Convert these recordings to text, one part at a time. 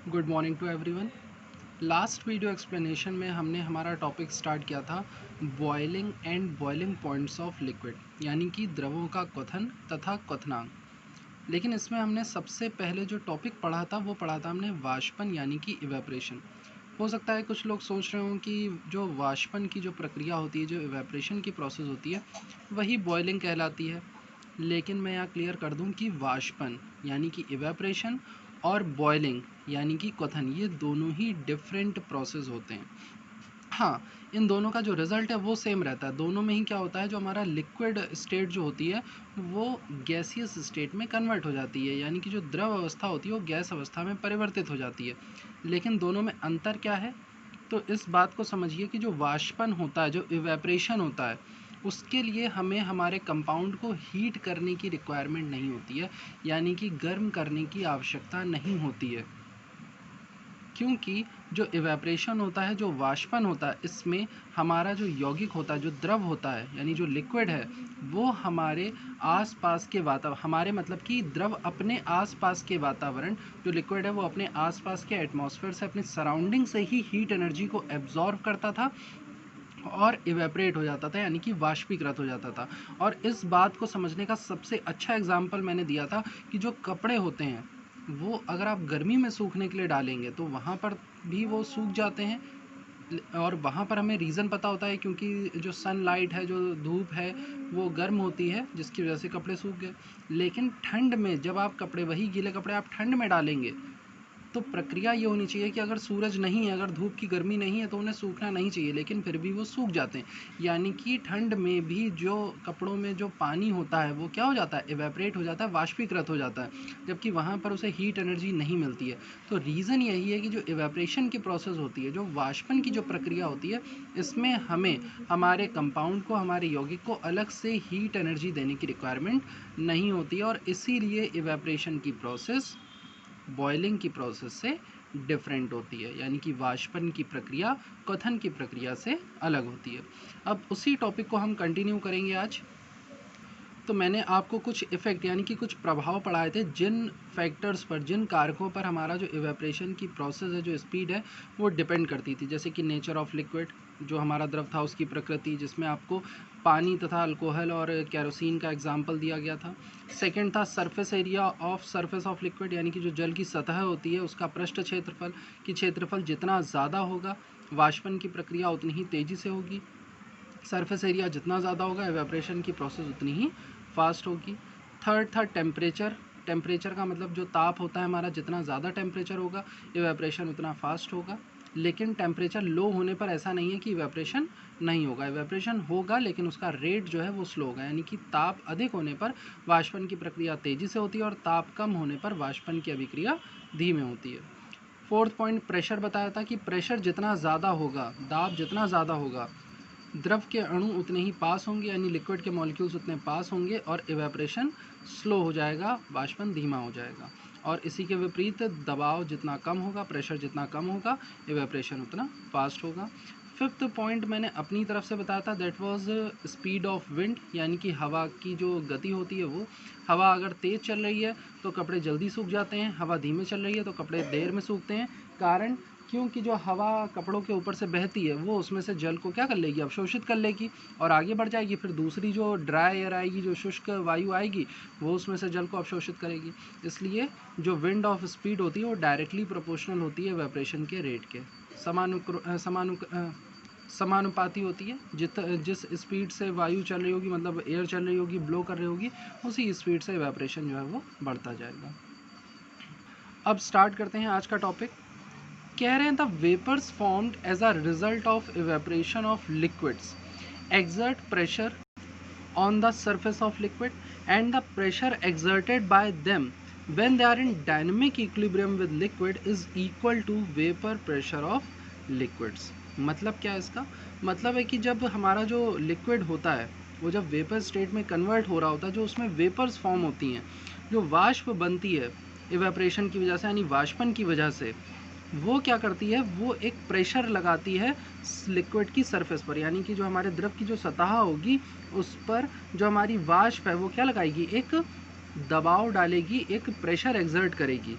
Good morning to everyone. Last video explanation में हमने हमारा टॉपिक स्टार्ट किया था boiling and boiling points of liquid, यानी कि द्रवों का क्वथन तथा क्वथनांक। लेकिन इसमें हमने सबसे पहले जो टॉपिक पढ़ा था वो पढ़ा था हमने वाष्पन यानी कि इवेपरेशन। हो सकता है कुछ लोग सोच रहे हों कि जो वाष्पन की जो प्रक्रिया होती है, जो इवेपरेशन की प्रोसेस होती है, वही बॉइलिंग कहलाती है। लेकिन मैं यहाँ क्लियर कर दूँ कि वाष्पन यानी कि इवेपरेशन और बॉइलिंग यानी कि क्वथन, ये दोनों ही डिफरेंट प्रोसेस होते हैं। हाँ, इन दोनों का जो रिज़ल्ट है वो सेम रहता है। दोनों में ही क्या होता है, जो हमारा लिक्विड स्टेट जो होती है वो गैसियस स्टेट में कन्वर्ट हो जाती है, यानी कि जो द्रव अवस्था होती है वो गैस अवस्था में परिवर्तित हो जाती है। लेकिन दोनों में अंतर क्या है, तो इस बात को समझिए कि जो वाष्पन होता है, जो इवेपरेशन होता है, उसके लिए हमें हमारे कंपाउंड को हीट करने की रिक्वायरमेंट नहीं होती है, यानी कि गर्म करने की आवश्यकता नहीं होती है। क्योंकि जो इवेपरेशन होता है, जो वाष्पन होता है, इसमें हमारा जो यौगिक होता है, जो द्रव होता है, यानी जो लिक्विड है, वो हमारे आसपास के वातावरण, हमारे मतलब कि द्रव अपने आसपास के वातावरण, जो लिक्विड है वो अपने आसपास के एटमॉस्फेयर से, अपने सराउंडिंग से ही हीट एनर्जी को एब्जॉर्व करता था और इवेपरेट हो जाता था, यानी कि वाष्पीकृत हो जाता था। और इस बात को समझने का सबसे अच्छा एग्जाम्पल मैंने दिया था कि जो कपड़े होते हैं वो अगर आप गर्मी में सूखने के लिए डालेंगे तो वहाँ पर भी वो सूख जाते हैं, और वहाँ पर हमें रीज़न पता होता है, क्योंकि जो सनलाइट है, जो धूप है, वो गर्म होती है, जिसकी वजह से कपड़े सूख गए। लेकिन ठंड में जब आप कपड़े, वही गीले कपड़े आप ठंड में डालेंगे, तो प्रक्रिया ये होनी चाहिए कि अगर सूरज नहीं है, अगर धूप की गर्मी नहीं है, तो उन्हें सूखना नहीं चाहिए, लेकिन फिर भी वो सूख जाते हैं। यानी कि ठंड में भी जो कपड़ों में जो पानी होता है वो क्या हो जाता है, इवेपरेट हो जाता है, वाष्पीकृत हो जाता है, जबकि वहाँ पर उसे हीट एनर्जी नहीं मिलती है। तो रीज़न यही है कि जो इवेपरेशन की प्रोसेस होती है, जो वाष्पन की जो प्रक्रिया होती है, इसमें हमें हमारे कंपाउंड को, हमारे यौगिक को अलग से हीट एनर्जी देने की रिक्वायरमेंट नहीं होती है, और इसीलिए इवेपरेशन की प्रोसेस बॉइलिंग की प्रोसेस से डिफरेंट होती है, यानी कि वाष्पन की प्रक्रिया क्वथन की प्रक्रिया से अलग होती है। अब उसी टॉपिक को हम कंटिन्यू करेंगे आज। तो मैंने आपको कुछ इफ़ेक्ट यानी कि कुछ प्रभाव पढ़ाए थे, जिन फैक्टर्स पर, जिन कारकों पर हमारा जो इवेपरेशन की प्रोसेस है, जो स्पीड है, वो डिपेंड करती थी। जैसे कि नेचर ऑफ लिक्विड, जो हमारा द्रव था उसकी प्रकृति, जिसमें आपको पानी तथा अल्कोहल और केरोसिन का एग्जाम्पल दिया गया था। सेकेंड था surface area of surface of liquid, यानी कि जो जल की सतह होती है उसका पृष्ठ क्षेत्रफल, कि क्षेत्रफल जितना ज़्यादा होगा वाष्पन की प्रक्रिया उतनी ही तेज़ी से होगी, सरफेस एरिया जितना ज़्यादा होगा एवेपरेशन की प्रोसेस उतनी ही फास्ट होगी। थर्ड था टेम्परेचर, टेम्परेचर का मतलब जो ताप होता है हमारा, जितना ज़्यादा टेम्परेचर होगा इवेपरेशन उतना फास्ट होगा। लेकिन टेम्परेचर लो होने पर ऐसा नहीं है कि इवेपरेशन नहीं होगा, इवेपरेशन होगा, लेकिन उसका रेट जो है वो स्लो होगा, यानी कि ताप अधिक होने पर वाष्पन की प्रक्रिया तेज़ी से होती है और ताप कम होने पर वाष्पन की अभिक्रिया धीमे होती है। फोर्थ पॉइंट प्रेशर बताया था कि प्रेशर जितना ज़्यादा होगा, दाब जितना ज़्यादा होगा, द्रव के अणु उतने ही पास होंगे, यानी लिक्विड के मॉलिक्यूल्स उतने पास होंगे और इवेपरेशन स्लो हो जाएगा, वाष्पन धीमा हो जाएगा। और इसी के विपरीत दबाव जितना कम होगा, प्रेशर जितना कम होगा, इवेपरेशन उतना फास्ट होगा। फिफ्थ पॉइंट मैंने अपनी तरफ से बताया था, that was speed of wind, यानी कि हवा की जो गति होती है वो, हवा अगर तेज़ चल रही है तो कपड़े जल्दी सूख जाते हैं, हवा धीमे चल रही है तो कपड़े देर में सूखते हैं। कारण, क्योंकि जो हवा कपड़ों के ऊपर से बहती है वो उसमें से जल को क्या कर लेगी, अवशोषित कर लेगी और आगे बढ़ जाएगी। फिर दूसरी जो ड्राई एयर आएगी, जो शुष्क वायु आएगी, वो उसमें से जल को अवशोषित करेगी। इसलिए जो विंड ऑफ स्पीड होती है वो डायरेक्टली प्रोपोर्शनल होती है इवेपरेशन के रेट के, समानुपाती होती है। जिस स्पीड से वायु चल रही होगी, मतलब एयर चल रही होगी, ब्लो कर रही होगी, उसी स्पीड से इवेपरेशन जो है वो बढ़ता जाएगा। अब स्टार्ट करते हैं आज का टॉपिक। कह रहे हैं the vapours formed as a result of evaporation of liquids exert pressure on the surface of liquid, and the pressure exerted by them when they are in dynamic equilibrium with liquid is equal to vapor pressure of liquids। मतलब क्या है इसका, मतलब है कि जब हमारा जो लिक्विड होता है वो जब वेपर स्टेट में कन्वर्ट हो रहा होता है, जो उसमें वेपर्स फॉर्म होती हैं, जो वाष्प बनती है इवेपरेशन की वजह से, यानी वाष्पन की वजह से, वो क्या करती है, वो एक प्रेशर लगाती है लिक्विड की सरफेस पर, यानी कि जो हमारे द्रव की जो सतह होगी उस पर जो हमारी वाष्प है वो क्या लगाएगी, एक दबाव डालेगी, एक प्रेशर एक्सर्ट करेगी।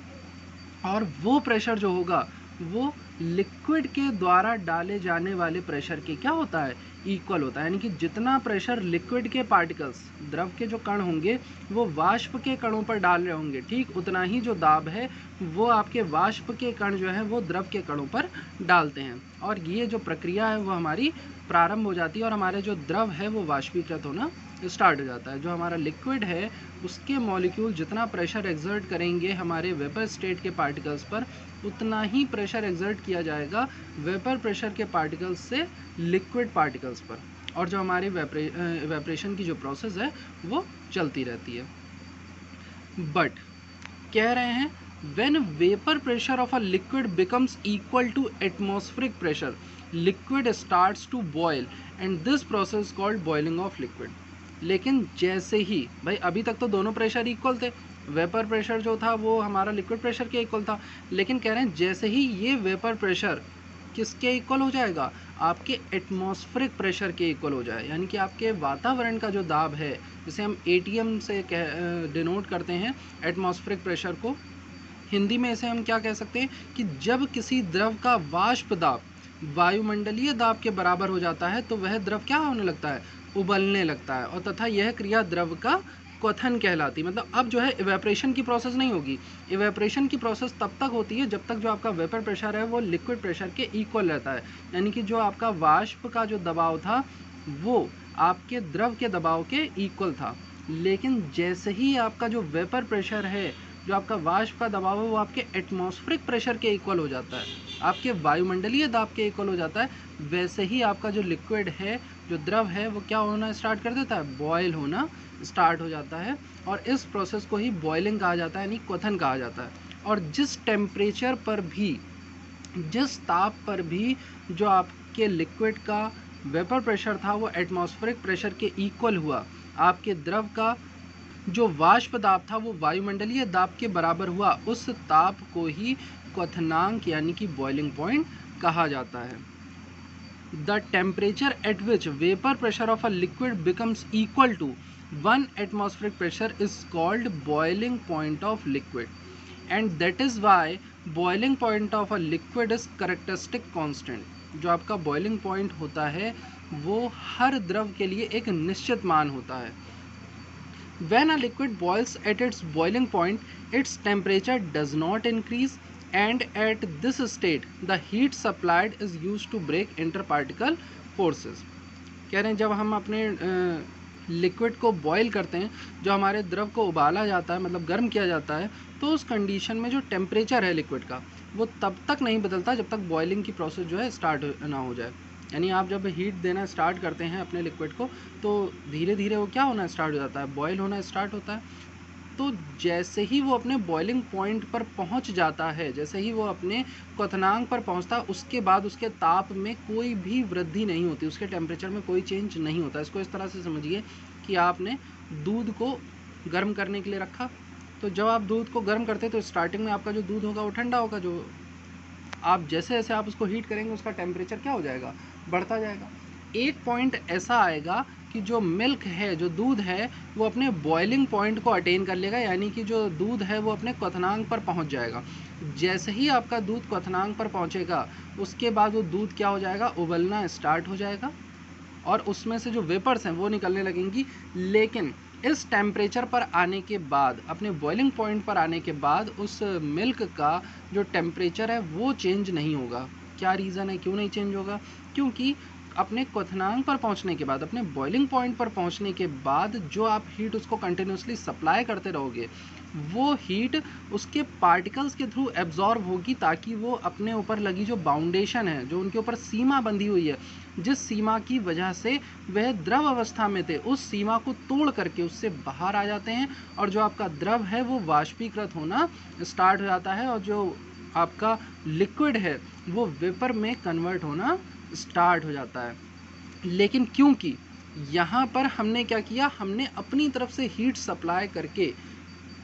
और वो प्रेशर जो होगा वो लिक्विड के द्वारा डाले जाने वाले प्रेशर के क्या होता है, इक्वल होता है। यानी कि जितना प्रेशर लिक्विड के पार्टिकल्स, द्रव के जो कण होंगे वो वाष्प के कणों पर डाल रहे होंगे, ठीक उतना ही जो दाब है वो आपके वाष्प के कण जो है वो द्रव के कणों पर डालते हैं। और ये जो प्रक्रिया है वो हमारी प्रारंभ हो जाती है और हमारे जो द्रव है वो वाष्पीकृत होना स्टार्ट हो जाता है। जो हमारा लिक्विड है उसके मॉलिक्यूल जितना प्रेशर एक्सर्ट करेंगे हमारे वेपर स्टेट के पार्टिकल्स पर, उतना ही प्रेशर एक्सर्ट किया जाएगा वेपर प्रेशर के पार्टिकल्स से लिक्विड पार्टिकल्स पर, और जो हमारी वेपरेशन की जो प्रोसेस है वो चलती रहती है। बट कह रहे हैं when vapor pressure of a liquid becomes equal to atmospheric pressure, liquid starts to boil and this process is called boiling of liquid। लेकिन जैसे ही भाई अभी तक तो दोनों प्रेशर इक्वल थे, वेपर प्रेशर जो था वो हमारा लिक्विड प्रेशर के इक्वल था, लेकिन कह रहे हैं जैसे ही ये वेपर प्रेशर किसके इक्वल हो जाएगा, आपके एटमॉस्फेरिक प्रेशर के इक्वल हो जाए, यानी कि आपके वातावरण का जो दाब है, जिसे हम एटीएम से डिनोट करते हैं एटमॉस्फेरिक प्रेशर को, हिंदी में इसे हम क्या कह सकते हैं कि जब किसी द्रव का वाष्प दाब वायुमंडलीय दाब के बराबर हो जाता है तो वह द्रव क्या होने लगता है, उबलने लगता है, और तथा यह क्रिया द्रव का क्वथन कहलाती। मतलब अब जो है इवेपरेशन की प्रोसेस नहीं होगी, इवेपरेशन की प्रोसेस तब तक होती है जब तक जो आपका वेपर प्रेशर है वो लिक्विड प्रेशर के इक्वल रहता है, यानी कि जो आपका वाष्प का जो दबाव था वो आपके द्रव के दबाव के इक्वल था। लेकिन जैसे ही आपका जो वेपर प्रेशर है, जो आपका वाष्प का दबाव है वो आपके एटमॉस्फेरिक प्रेशर के इक्वल हो जाता है, आपके वायुमंडलीय दाब के इक्वल हो जाता है, वैसे ही आपका जो लिक्विड है, जो द्रव है वो क्या होना स्टार्ट कर देता है, बॉयल होना स्टार्ट हो जाता है। और इस प्रोसेस को ही बॉइलिंग कहा जाता है, यानी क्वथन कहा जाता है। और जिस टेम्परेचर पर भी, जिस ताप पर भी जो आपके लिक्विड का वेपर प्रेशर था वो एटमॉस्फेरिक प्रेशर के इक्वल हुआ, आपके द्रव का जो वाष्प दाब था वो वायुमंडलीय दाब के बराबर हुआ, उस ताप को ही क्वथनांक यानी कि बॉइलिंग पॉइंट कहा जाता है। The temperature at which vapour pressure of a liquid becomes equal to 1 atmospheric pressure is called boiling point of liquid, and that is why boiling point of a liquid is characteristic constant। जो आपका boiling point होता है वो हर द्रव के लिए एक निश्चित मान होता है। When a liquid boils at its boiling point, its temperature does not increase, and at this state the heat supplied is used to break interparticle forces। कह रहे हैं जब हम अपने लिक्विड को बॉईल करते हैं, जो हमारे द्रव को उबाला जाता है, मतलब गर्म किया जाता है, तो उस कंडीशन में जो टेम्परेचर है लिक्विड का वो तब तक नहीं बदलता जब तक बॉइलिंग की प्रोसेस जो है स्टार्ट ना हो जाए। यानी आप जब हीट देना स्टार्ट करते हैं अपने लिक्विड को तो धीरे धीरे वो क्या होना स्टार्ट हो जाता है, बॉयल होना स्टार्ट होता है। तो जैसे ही वो अपने बॉइलिंग पॉइंट पर पहुंच जाता है, जैसे ही वो अपने क्वथनांक पर पहुंचता है, उसके बाद उसके ताप में कोई भी वृद्धि नहीं होती, उसके टेम्परेचर में कोई चेंज नहीं होता। इसको इस तरह से समझिए कि आपने दूध को गर्म करने के लिए रखा, तो जब आप दूध को गर्म करते हैं तो स्टार्टिंग में आपका जो दूध होगा वो ठंडा होगा, जो आप जैसे जैसे आप उसको हीट करेंगे उसका टेम्परेचर क्या हो जाएगा, बढ़ता जाएगा। एक पॉइंट ऐसा आएगा कि जो मिल्क है, जो दूध है, वो अपने बॉइलिंग पॉइंट को अटेन कर लेगा, यानी कि जो दूध है वो अपने क्वथनांक पर पहुंच जाएगा। जैसे ही आपका दूध क्वथनांक पर पहुंचेगा उसके बाद वो दूध क्या हो जाएगा, उबलना स्टार्ट हो जाएगा और उसमें से जो वेपर्स हैं वो निकलने लगेंगी। लेकिन इस टेम्परेचर पर आने के बाद, अपने बॉइलिंग पॉइंट पर आने के बाद उस मिल्क का जो टेम्परेचर है वो चेंज नहीं होगा। क्या रीज़न है, क्यों नहीं चेंज होगा? क्योंकि अपने क्वथनांक पर पहुंचने के बाद, अपने बॉइलिंग पॉइंट पर पहुंचने के बाद जो आप हीट उसको कंटिन्यूसली सप्लाई करते रहोगे, वो हीट उसके पार्टिकल्स के थ्रू एब्जॉर्ब होगी, ताकि वो अपने ऊपर लगी जो बाउंडेशन है, जो उनके ऊपर सीमा बंधी हुई है, जिस सीमा की वजह से वह द्रव अवस्था में थे, उस सीमा को तोड़ करके उससे बाहर आ जाते हैं और जो आपका द्रव है वो वाष्पीकृत होना स्टार्ट हो जाता है और जो आपका लिक्विड है वो वेपर में कन्वर्ट होना स्टार्ट हो जाता है। लेकिन क्योंकि यहाँ पर हमने क्या किया, हमने अपनी तरफ से हीट सप्लाई करके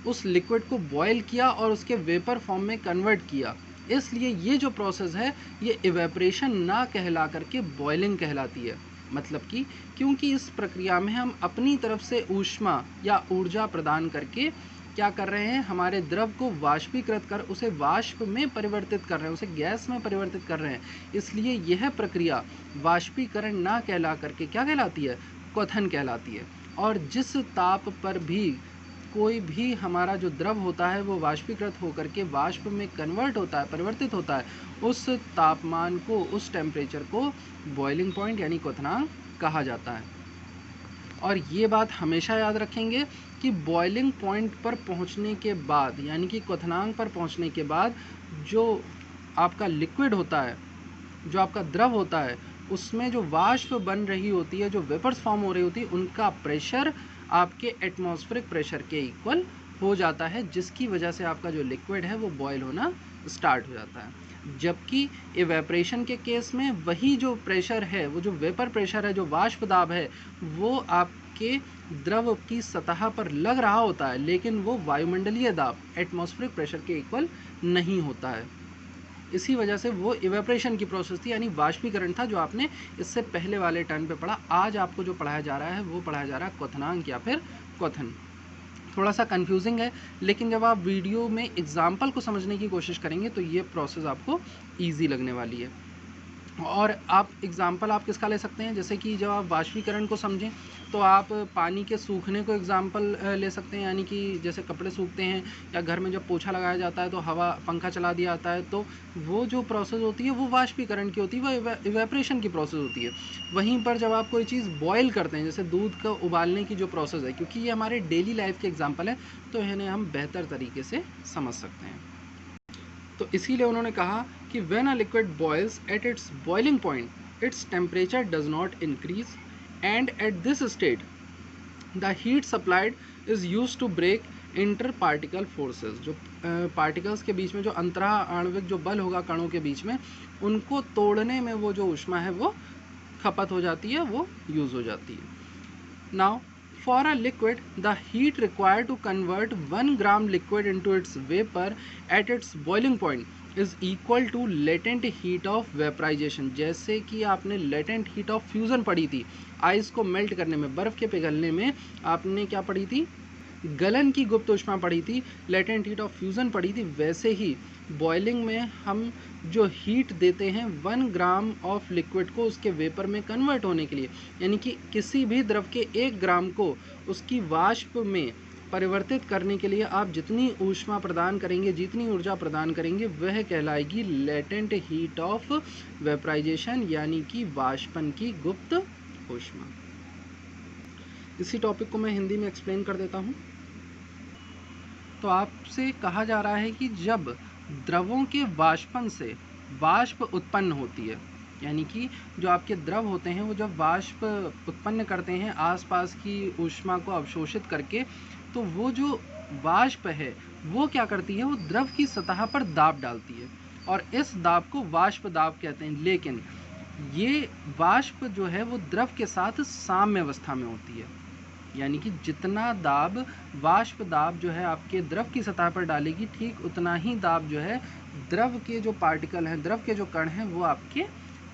उस लिक्विड को बॉयल किया और उसके वेपर फॉर्म में कन्वर्ट किया, इसलिए ये जो प्रोसेस है ये इवेपरेशन ना कहला करके बॉइलिंग कहलाती है। मतलब कि क्योंकि इस प्रक्रिया में हम अपनी तरफ से ऊष्मा या ऊर्जा प्रदान करके क्या कर रहे हैं, हमारे द्रव को वाष्पीकृत कर उसे वाष्प में परिवर्तित कर रहे हैं, उसे गैस में परिवर्तित कर रहे हैं। इसलिए यह प्रक्रिया वाष्पीकरण ना कहला करके क्या कहलाती है, क्वथन कहलाती है। और जिस ताप पर भी कोई भी हमारा जो द्रव होता है वो वाष्पीकृत होकर के वाष्प में कन्वर्ट होता है, परिवर्तित होता है, उस तापमान को, उस टेम्परेचर को बॉइलिंग पॉइंट यानी क्वथनांक कहा जाता है। और ये बात हमेशा याद रखेंगे कि बॉइलिंग पॉइंट पर पहुंचने के बाद यानी कि क्वथनांक पर पहुंचने के बाद जो आपका लिक्विड होता है, जो आपका द्रव होता है, उसमें जो वाष्प बन रही होती है, जो वेपर्स फॉर्म हो रही होती है, उनका प्रेशर आपके एटमॉस्फेरिक प्रेशर के इक्वल हो जाता है, जिसकी वजह से आपका जो लिक्विड है वो बॉयल होना स्टार्ट हो जाता है। जबकि इवेपरेशन के केस में वही जो प्रेशर है, वो जो वेपर प्रेशर है, जो वाष्प दाब है, वो आपके द्रव की सतह पर लग रहा होता है, लेकिन वो वायुमंडलीय दाब एटमॉस्फेरिक प्रेशर के इक्वल नहीं होता है। इसी वजह से वो इवेपरेशन की प्रोसेस थी, यानी वाष्पीकरण था, जो आपने इससे पहले वाले टर्न पे पढ़ा। आज आपको जो पढ़ाया जा रहा है वो पढ़ाया जा रहा है क्वथनांक या फिर क्वथन। थोड़ा सा कंफ्यूजिंग है, लेकिन जब आप वीडियो में एग्जाम्पल को समझने की कोशिश करेंगे तो ये प्रोसेस आपको ईजी लगने वाली है। और आप एग्ज़ाम्पल आप किसका ले सकते हैं, जैसे कि जब आप वाष्पीकरण को समझें तो आप पानी के सूखने को एग्ज़ाम्पल ले सकते हैं, यानी कि जैसे कपड़े सूखते हैं या घर में जब पोछा लगाया जाता है तो हवा पंखा चला दिया जाता है, तो वो जो प्रोसेस होती है वो वाष्पीकरण की होती है, वो इवेपरेशन की प्रोसेस होती है। वहीं पर जब आप कोई चीज़ बॉयल करते हैं, जैसे दूध को उबालने की जो प्रोसेस है, क्योंकि ये हमारे डेली लाइफ के एग्जाम्पल है तो इन्हें हम बेहतर तरीके से समझ सकते हैं। तो इसीलिए उन्होंने कहा कि when a liquid boils at its boiling point, its temperature does not increase, and at this state the heat supplied is used to break interparticle forces। जो पार्टिकल्स के बीच में जो अंतरा आणविक जो बल होगा कणों के बीच में, उनको तोड़ने में वो जो ऊष्मा है वो खपत हो जाती है, वो यूज़ हो जाती है। Now for a liquid, the heat required to convert 1 gram liquid into its vapor at its boiling point is equal to latent heat of vaporization। जैसे कि आपने latent heat of fusion पढ़ी थी, आइस को melt करने में, बर्फ़ के पिघलने में आपने क्या पढ़ी थी, गलन की गुप्त ऊष्मा पढ़ी थी, लेटेंट हीट ऑफ फ्यूज़न पढ़ी थी। वैसे ही बॉइलिंग में हम जो हीट देते हैं 1 ग्राम ऑफ लिक्विड को उसके वेपर में कन्वर्ट होने के लिए, यानी कि किसी भी द्रव के 1 ग्राम को उसकी वाष्प में परिवर्तित करने के लिए आप जितनी ऊष्मा प्रदान करेंगे, जितनी ऊर्जा प्रदान करेंगे, वह कहलाएगी लेटेंट हीट ऑफ वेपराइजेशन, यानी कि वाष्पन की गुप्त ऊष्मा। इसी टॉपिक को मैं हिंदी में एक्सप्लेन कर देता हूँ। तो आपसे कहा जा रहा है कि जब द्रवों के वाष्पन से वाष्प उत्पन्न होती है, यानी कि जो आपके द्रव होते हैं वो जब वाष्प उत्पन्न करते हैं आसपास की ऊष्मा को अवशोषित करके, तो वो जो वाष्प है वो क्या करती है, वो द्रव की सतह पर दाब डालती है और इस दाब को वाष्प दाब कहते हैं। लेकिन ये वाष्प जो है वो द्रव के साथ साम्य अवस्था में होती है, यानी कि जितना दाब वाष्प दाब जो है आपके द्रव की सतह पर डालेगी, ठीक उतना ही दाब जो है द्रव के जो पार्टिकल हैं, द्रव के जो कण हैं, वो आपके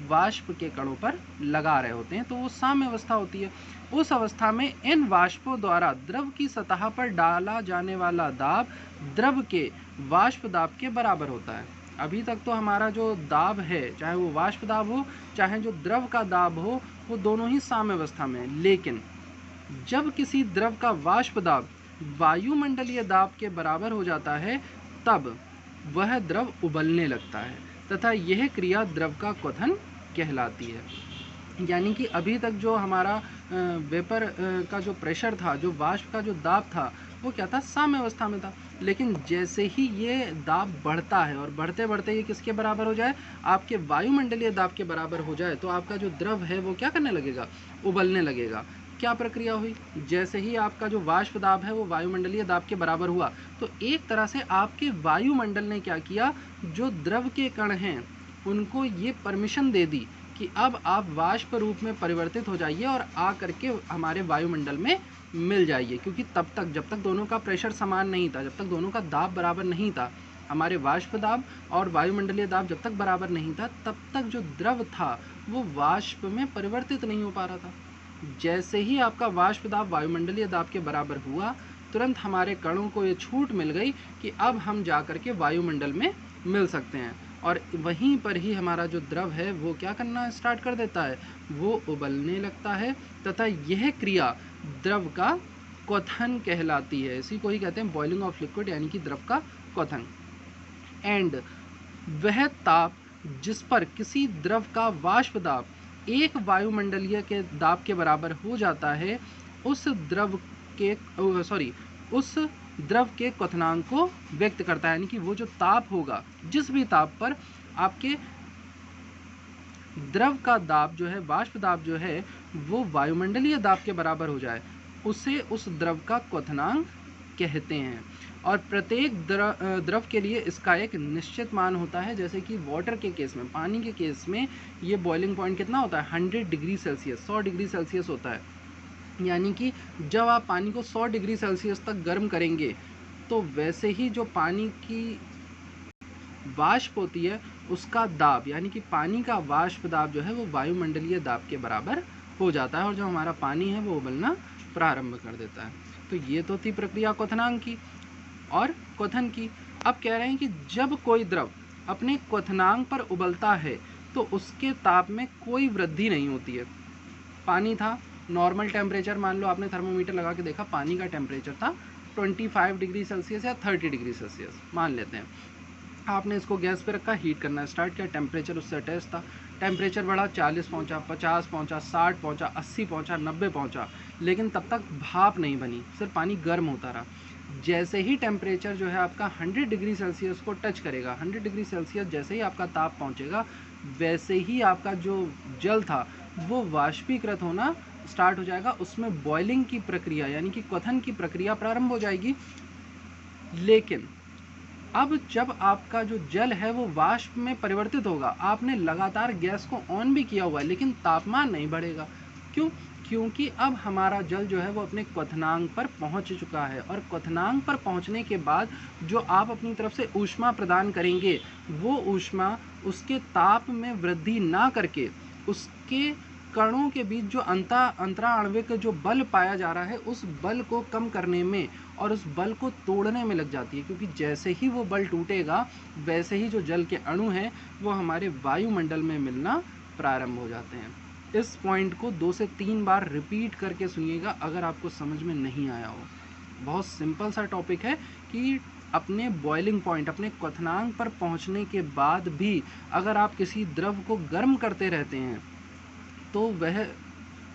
वाष्प के कणों पर लगा रहे होते हैं, तो वो साम्य अवस्था होती है। उस अवस्था में इन वाष्पों द्वारा द्रव की सतह पर डाला जाने वाला दाब द्रव के वाष्प दाब के बराबर होता है। अभी तक तो हमारा जो दाब है, चाहे वो वाष्प दाब हो चाहे जो द्रव का दाब हो, वो दोनों ही साम्य अवस्था में है। लेकिन जब किसी द्रव का वाष्प दाब वायुमंडलीय दाब के बराबर हो जाता है, तब वह द्रव उबलने लगता है तथा यह क्रिया द्रव का क्वथन कहलाती है। यानी कि अभी तक जो हमारा वेपर का जो प्रेशर था, जो वाष्प का जो दाब था, वो क्या था, साम्य अवस्था में था। लेकिन जैसे ही ये दाब बढ़ता है और बढ़ते बढ़ते ये किसके बराबर हो जाए, आपके वायुमंडलीय दाब के बराबर हो जाए, तो आपका जो द्रव है वो क्या करने लगेगा, उबलने लगेगा। क्या प्रक्रिया हुई, जैसे ही आपका जो वाष्प दाब है वो वायुमंडलीय दाब के बराबर हुआ, तो एक तरह से आपके वायुमंडल ने क्या किया, जो द्रव के कण हैं उनको ये परमिशन दे दी कि अब आप वाष्प रूप में परिवर्तित हो जाइए और आ करके हमारे वायुमंडल में मिल जाइए। क्योंकि तब तक, जब तक दोनों का प्रेशर समान नहीं था, जब तक दोनों का दाब बराबर नहीं था, हमारे वाष्प दाब और वायुमंडलीय दाब जब तक बराबर नहीं था, तब तक जो द्रव था वो वाष्प में परिवर्तित नहीं हो पा रहा था। जैसे ही आपका वाष्प दाब वायुमंडलीय दाब के बराबर हुआ, तुरंत हमारे कणों को ये छूट मिल गई कि अब हम जा कर के वायुमंडल में मिल सकते हैं, और वहीं पर ही हमारा जो द्रव है वो क्या करना स्टार्ट कर देता है, वो उबलने लगता है, तथा यह क्रिया द्रव का क्वथन कहलाती है। इसी को ही कहते हैं बॉइलिंग ऑफ लिक्विड, यानी कि द्रव का क्वथन। एंड वह ताप जिस पर किसी द्रव का वाष्प दाब एक वायुमंडलीय के दाब के बराबर हो जाता है, उस द्रव के क्वथनांक को व्यक्त करता है। यानी कि वो जो ताप होगा, जिस भी ताप पर आपके द्रव का दाब जो है, वाष्प दाब जो है, वो वायुमंडलीय दाब के बराबर हो जाए, उसे उस द्रव का क्वथनांक कहते हैं। और प्रत्येक द्रव के लिए इसका एक निश्चित मान होता है। जैसे कि वाटर के केस में, पानी के केस में ये बॉइलिंग पॉइंट कितना होता है, 100 डिग्री सेल्सियस, 100 डिग्री सेल्सियस होता है। यानी कि जब आप पानी को 100 डिग्री सेल्सियस तक गर्म करेंगे, तो वैसे ही जो पानी की वाष्प होती है उसका दाब, यानी कि पानी का वाष्प दाब जो है वो वायुमंडलीय दाब के बराबर हो जाता है, और जो हमारा पानी है वो उबलना प्रारंभ कर देता है। तो ये तो थी प्रक्रिया क्वथनांक की और क्वथन की। अब कह रहे हैं कि जब कोई द्रव अपने क्वथनांक पर उबलता है तो उसके ताप में कोई वृद्धि नहीं होती है। पानी था, नॉर्मल टेम्परेचर मान लो, आपने थर्मोमीटर लगा के देखा, पानी का टेम्परेचर था 25 डिग्री सेल्सियस या 30 डिग्री सेल्सियस मान लेते हैं। आपने इसको गैस पे रखा, हीट करना स्टार्ट किया, टेम्परेचर उससे अटैच था, टेम्परेचर बढ़ा, 40 पहुंचा, 50 पहुंचा, 60 पहुंचा, 80 पहुंचा, 90 पहुंचा, लेकिन तब तक भाप नहीं बनी, सिर्फ पानी गर्म होता रहा। जैसे ही टेम्परेचर जो है आपका 100 डिग्री सेल्सियस को टच करेगा, 100 डिग्री सेल्सियस जैसे ही आपका ताप पहुंचेगा, वैसे ही आपका जो जल था वो वाष्पीकृत होना स्टार्ट हो जाएगा, उसमें बॉइलिंग की प्रक्रिया यानी कि क्वथन की प्रक्रिया प्रारंभ हो जाएगी। लेकिन अब जब आपका जो जल है वो वाष्प में परिवर्तित होगा, आपने लगातार गैस को ऑन भी किया हुआ है लेकिन तापमान नहीं बढ़ेगा। क्यों? क्योंकि अब हमारा जल जो है वो अपने क्वथनांक पर पहुंच चुका है, और क्वथनांक पर पहुंचने के बाद जो आप अपनी तरफ से ऊष्मा प्रदान करेंगे, वो ऊष्मा उसके ताप में वृद्धि ना करके उसके कणों के बीच जो अंतराण्विक जो बल पाया जा रहा है, उस बल को कम करने में और उस बल को तोड़ने में लग जाती है। क्योंकि जैसे ही वो बल टूटेगा, वैसे ही जो जल के अणु हैं वो हमारे वायुमंडल में मिलना प्रारंभ हो जाते हैं। इस पॉइंट को 2 से 3 बार रिपीट करके सुनिएगा अगर आपको समझ में नहीं आया हो। बहुत सिंपल सा टॉपिक है कि अपने बॉइलिंग पॉइंट, अपने क्वथनांक पर पहुंचने के बाद भी अगर आप किसी द्रव को गर्म करते रहते हैं, तो वह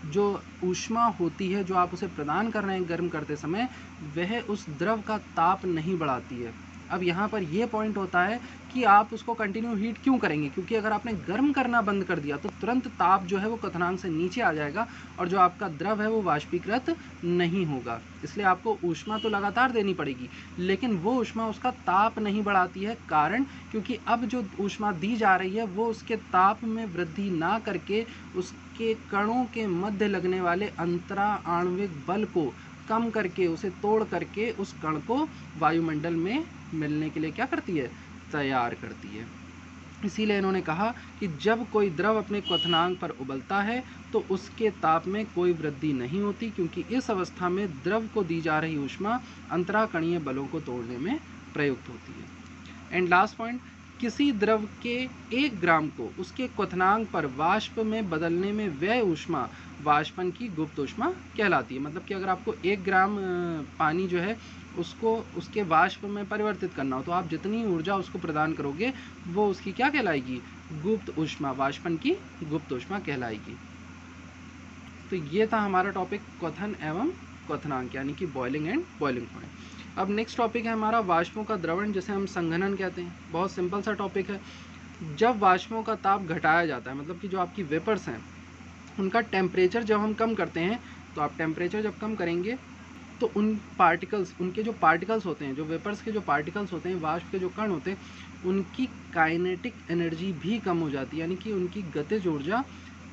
जो ऊष्मा होती है जो आप उसे प्रदान कर रहे हैं गर्म करते समय, वह उस द्रव का ताप नहीं बढ़ाती है। अब यहाँ पर यह पॉइंट होता है कि आप उसको कंटिन्यू हीट क्यों करेंगे, क्योंकि अगर आपने गर्म करना बंद कर दिया तो तुरंत ताप जो है वो क्वथनांक से नीचे आ जाएगा और जो आपका द्रव है वो वाष्पीकृत नहीं होगा। इसलिए आपको ऊष्मा तो लगातार देनी पड़ेगी, लेकिन वो ऊष्मा उसका ताप नहीं बढ़ाती है। कारण, क्योंकि अब जो ऊष्मा दी जा रही है वो उसके ताप में वृद्धि ना करके उसके कणों के मध्य लगने वाले अंतराण्विक बल को कम करके, उसे तोड़ करके उस कण को वायुमंडल में मिलने के लिए क्या करती है, तैयार करती है। इसीलिए इन्होंने कहा कि जब कोई द्रव अपने क्वथनांक पर उबलता है तो उसके ताप में कोई वृद्धि नहीं होती, क्योंकि इस अवस्था में द्रव को दी जा रही ऊष्मा अंतराकणीय बलों को तोड़ने में प्रयुक्त होती है। एंड लास्ट पॉइंट, किसी द्रव के 1 ग्राम को उसके क्वथनांक पर वाष्प में बदलने में व्यय ऊष्मा वाष्पन की गुप्त ऊष्मा कहलाती है। मतलब कि अगर आपको 1 ग्राम पानी जो है उसको उसके वाष्प में परिवर्तित करना हो, तो आप जितनी ऊर्जा उसको प्रदान करोगे वो उसकी क्या कहलाएगी, गुप्त ऊष्मा, वाष्पन की गुप्त ऊष्मा कहलाएगी। तो ये था हमारा टॉपिक क्वथन एवं क्वथनांक, यानी कि बॉइलिंग एंड बॉइलिंग पॉइंट। अब नेक्स्ट टॉपिक है हमारा वाष्पों का द्रवण, जिसे हम संघनन कहते हैं। बहुत सिंपल सा टॉपिक है। जब वाष्पों का ताप घटाया जाता है, मतलब कि जो आपकी वेपर्स हैं उनका टेम्परेचर जब हम कम करते हैं, तो आप टेम्परेचर जब कम करेंगे तो उन पार्टिकल्स, उनके जो पार्टिकल्स होते हैं, जो वेपर्स के जो पार्टिकल्स होते हैं, वाष्प के जो कण होते हैं, उनकी काइनेटिक एनर्जी भी कम हो जाती है, यानी कि उनकी गतिज ऊर्जा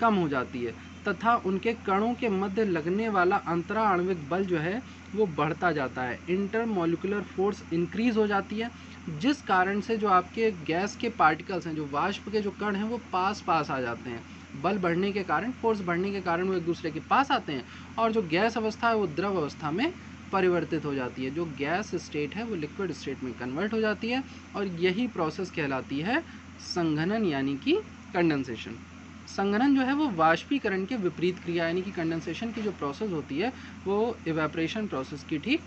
कम हो जाती है, तथा उनके कणों के मध्य लगने वाला अंतराण्विक बल जो है वो बढ़ता जाता है। इंटरमोलिकुलर फोर्स इंक्रीज हो जाती है, जिस कारण से जो आपके गैस के पार्टिकल्स हैं, जो वाष्प के जो कण हैं, वो पास आ जाते हैं। बल बढ़ने के कारण, फोर्स बढ़ने के कारण वो एक दूसरे के पास आते हैं और जो गैस अवस्था है वो द्रव अवस्था में परिवर्तित हो जाती है। जो गैस स्टेट है वो लिक्विड स्टेट में कन्वर्ट हो जाती है और यही प्रोसेस कहलाती है संघनन यानी कि कंडेंसेशन। संघनन जो है वो वाष्पीकरण के विपरीत क्रिया यानी कि कंडेंसेशन की जो प्रोसेस होती है वो इवेपोरेशन प्रोसेस की ठीक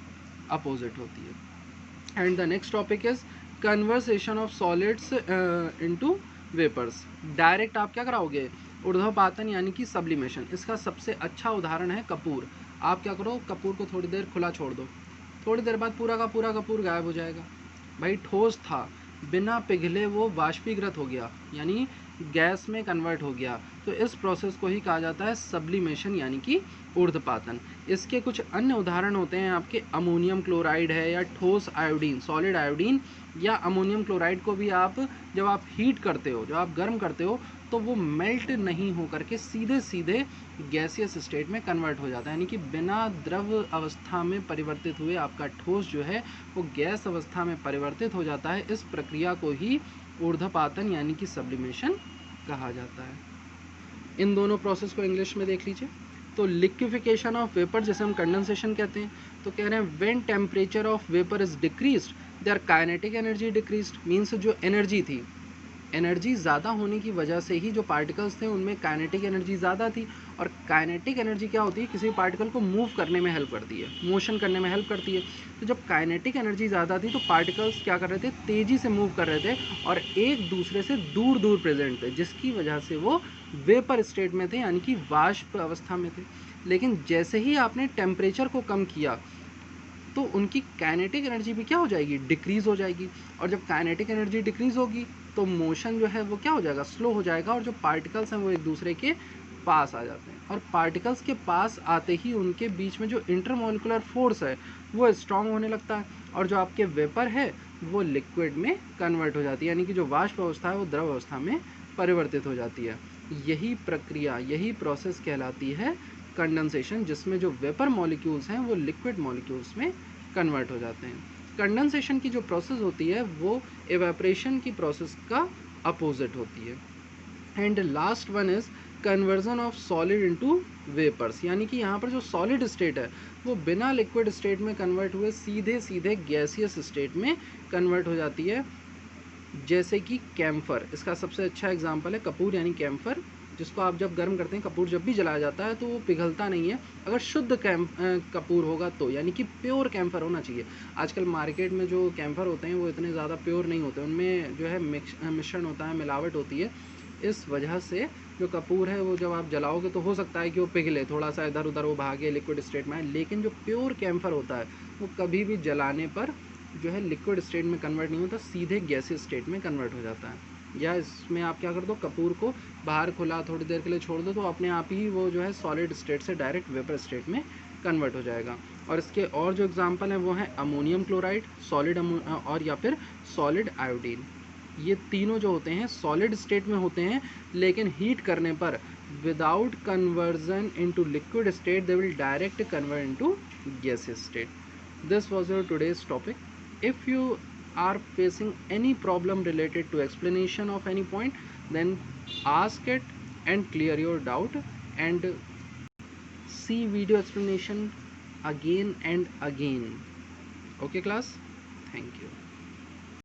अपोजिट होती है। And the next topic is conversation of solids into vapours. Direct आप क्या कराओगे, ऊर्ध्वपातन यानी कि सब्लिमेशन। इसका सबसे अच्छा उदाहरण है कपूर। आप क्या करो, कपूर को थोड़ी देर खुला छोड़ दो, थोड़ी देर बाद पूरा का पूरा कपूर गायब हो जाएगा। भाई ठोस था, बिना पिघले वो वाष्पीकृत हो गया यानी गैस में कन्वर्ट हो गया। तो इस प्रोसेस को ही कहा जाता है सब्लिमेशन यानी कि ऊर्ध्वपातन। इसके कुछ अन्य उदाहरण होते हैं आपके अमोनियम क्लोराइड है या ठोस आयोडीन, सॉलिड आयोडीन या अमोनियम क्लोराइड को भी आप जब आप हीट करते हो, जब आप गर्म करते हो तो वो मेल्ट नहीं हो करके सीधे सीधे गैसियस स्टेट में कन्वर्ट हो जाता है यानी कि बिना द्रव अवस्था में परिवर्तित हुए आपका ठोस जो है वो गैस अवस्था में परिवर्तित हो जाता है। इस प्रक्रिया को ही ऊर्ध्वपातन यानी कि सब्लिमेशन कहा जाता है। इन दोनों प्रोसेस को इंग्लिश में देख लीजिए। तो लिक्विफिकेशन ऑफ वेपर जैसे हम कंडेंसेशन कहते हैं, तो कह रहे हैं when temperature of vapour is decreased their kinetic energy decreased. Means जो एनर्जी थी, एनर्जी ज़्यादा होने की वजह से ही जो पार्टिकल्स थे उनमें काइनेटिक एनर्जी ज़्यादा थी। और काइनेटिक एनर्जी क्या होती है, किसी पार्टिकल को मूव करने में हेल्प करती है, मोशन करने में हेल्प करती है। तो जब काइनेटिक एनर्जी ज़्यादा थी तो पार्टिकल्स क्या कर रहे थे, तेज़ी से मूव कर रहे थे और एक दूसरे से दूर दूर प्रेजेंट थे, जिसकी वजह से वो वेपर स्टेट में थे यानी कि वाष्प अवस्था में थे। लेकिन जैसे ही आपने टेम्परेचर को कम किया तो उनकी काइनेटिक एनर्जी भी क्या हो जाएगी, डिक्रीज़ हो जाएगी। और जब काइनेटिक एनर्जी डिक्रीज़ होगी तो मोशन जो है वो क्या हो जाएगा, स्लो हो जाएगा और जो पार्टिकल्स हैं वो एक दूसरे के पास आ जाते हैं। और पार्टिकल्स के पास आते ही उनके बीच में जो इंटरमोलिकुलर फोर्स है वो स्ट्रांग होने लगता है और जो आपके वेपर है वो लिक्विड में कन्वर्ट हो जाती है यानी कि जो वाष्प अवस्था है वो द्रव अवस्था में परिवर्तित हो जाती है। यही प्रक्रिया, यही प्रोसेस कहलाती है कंडेंसेशन, जिसमें जो वेपर मॉलिक्यूल्स हैं वो लिक्विड मॉलिक्यूल्स में कन्वर्ट हो जाते हैं। कंडेंसेशन की जो प्रोसेस होती है वो एवेपोरेशन की प्रोसेस का अपोजिट होती है। And last one is conversion of solid into vapours, यानी कि यहाँ पर जो सॉलिड स्टेट है वो बिना लिक्विड स्टेट में कन्वर्ट हुए सीधे सीधे गैसियस स्टेट में कन्वर्ट हो जाती है। जैसे कि कैम्फर, इसका सबसे अच्छा एग्जांपल है कपूर यानी कैम्फर, जिसको आप जब गर्म करते हैं, कपूर जब भी जलाया जाता है तो वो पिघलता नहीं है अगर शुद्ध कपूर होगा तो, यानी कि प्योर कैम्फर होना चाहिए। आजकल मार्केट में जो कैम्फर होते हैं वो इतने ज़्यादा प्योर नहीं होते, उनमें जो है मिश्रण होता है, मिलावट होती है। इस वजह से जो कपूर है वो जब आप जलाओगे तो हो सकता है कि वो पिघले, थोड़ा सा इधर उधर वो भागे, लिक्विड स्टेट में आए। लेकिन जो प्योर कैम्फर होता है वो कभी भी जलाने पर जो है लिक्विड स्टेट में कन्वर्ट नहीं होता, सीधे गैसियस स्टेट में कन्वर्ट हो जाता है। या इसमें आप क्या कर दो, कपूर को बाहर खुला थोड़ी देर के लिए छोड़ दो तो अपने आप ही वो जो है सॉलिड स्टेट से डायरेक्ट वेपर स्टेट में कन्वर्ट हो जाएगा। और इसके और जो एग्जांपल हैं वो हैं अमोनियम क्लोराइड, सॉलिड और या फिर सॉलिड आयोडीन। ये तीनों जो होते हैं सॉलिड स्टेट में होते हैं, लेकिन हीट करने पर without conversion into liquid state they will direct convert into gaseous state. This was your today's topic. If you are facing any problem related to explanation of any point, then ask it and clear your doubt and see video explanation again and again. Okay class, thank you.